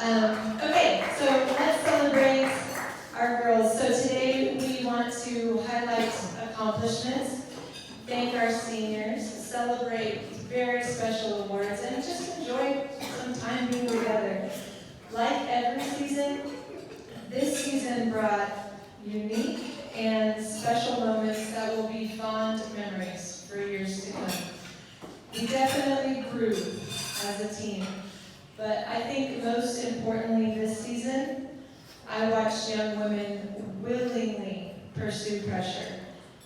Okay, so let's celebrate our girls. So today we want to highlight accomplishments, thank our seniors, celebrate very special awards, and just enjoy some time being together. Like every season, this season brought unique and special moments that will be fond memories for years to come. We definitely grew as a team, but I think most importantly this season, I watched young women willingly pursue pressure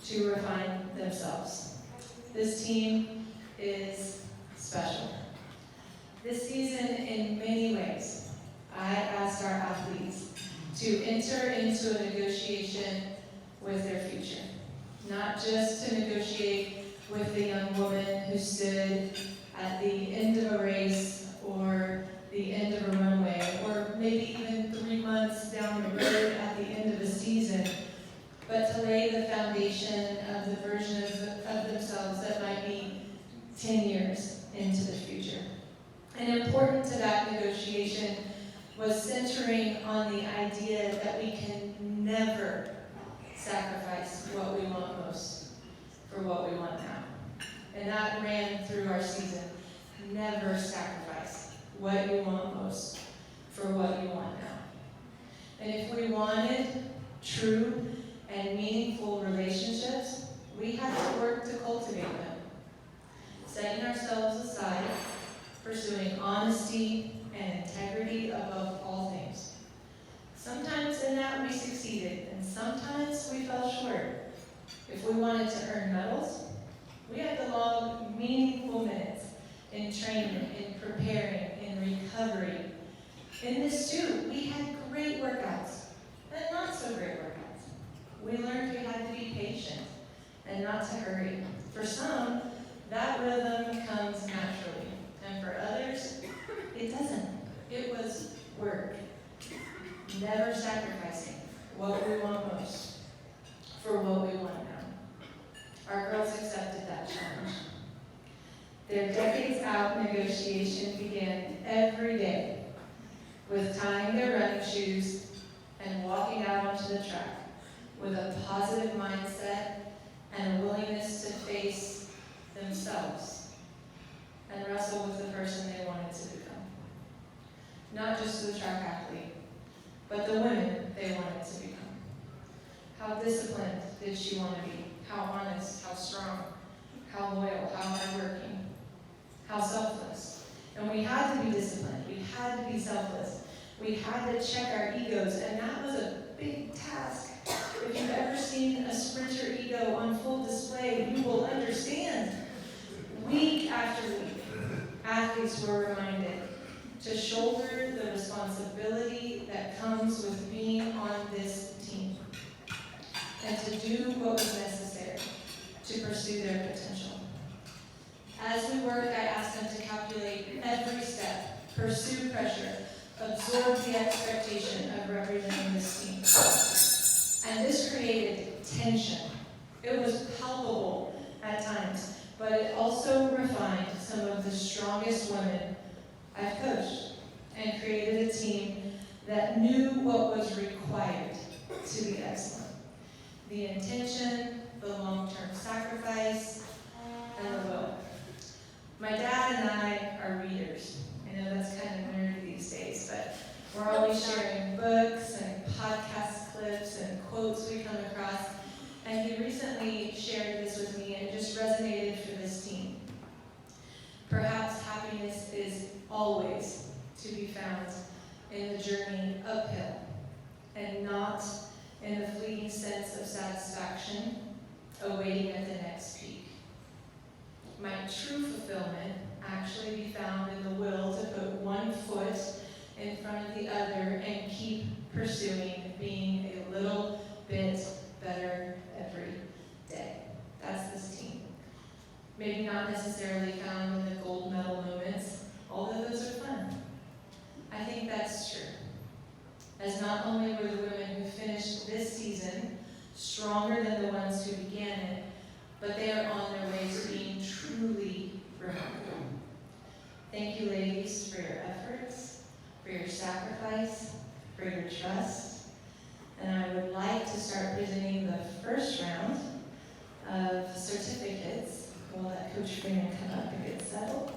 to refine themselves. This team is special. This season, in many ways, I asked our athletes to enter into a negotiation with their future. Not just to negotiate with the young woman who stood at the end of a race or the end of a runway, or maybe even 3 months down the road at the end of a season, but to lay the foundation of the version of themselves that might be 10 years into the future. And important to that negotiation was centering on the idea that we can never sacrifice what we want most for what we want now. And that ran through our season. Never sacrifice what you want most for what you want now. And if we wanted true and meaningful relationships, we had to work to cultivate them. Setting ourselves aside, pursuing honesty and integrity above all things. Sometimes in that we succeeded, and sometimes we fell short. If we wanted to earn medals, we had to log meaningful minutes in training, in preparing, in recovery. In this too, we had great workouts and not so great workouts. We learned we had to be patient and not to hurry. For some, that rhythm comes naturally, and for others, it doesn't. It was work. Never sacrificing what we want most for what we want now. Our girls accepted that challenge. Their decades-out negotiation began every day with tying their running shoes and walking out onto the track with a positive mindset and a willingness to face themselves and wrestle with the person they wanted to become. Not just the track athlete, but the women they wanted to become. How disciplined did she want to be? How honest, how strong, how loyal, how hardworking, how selfless. And we had to be disciplined. We had to be selfless. We had to check our egos, and that was a big task. If you've ever seen a sprinter ego on full display, you will understand. Week after week, athletes were reminded to shoulder the responsibility that comes with being on this team and to do what was necessary to pursue their potential. As we worked, I asked them to calculate every step, pursue pressure, absorb the expectation of representing this team. And this created tension. It was palpable at times, but it also refined some of the strongest women I've coached and created a team that knew what was required to be excellent. The intention, the long-term sacrifice, and the will. My dad and I are readers. I know that's kind of nerdy these days, but we're always sharing books and podcast clips and quotes we come across. And he recently shared this with me and it just resonated for this team. Perhaps happiness is always to be found in the journey uphill and not in the fleeting sense of satisfaction awaiting at the next peak. Might true fulfillment actually be found in the will to put one foot in front of the other and keep pursuing being a little bit better every day. That's this team. Maybe not necessarily found in the gold medal moments, although those are fun. I think that's true. As not only were the women who finished this season stronger than the ones who began it, but they are on their way to being truly remarkable. Thank you, ladies, for your efforts, for your sacrifice, for your trust. And I would like to start presenting the first round of certificates. We'll let Coach Freeman come up and get settled.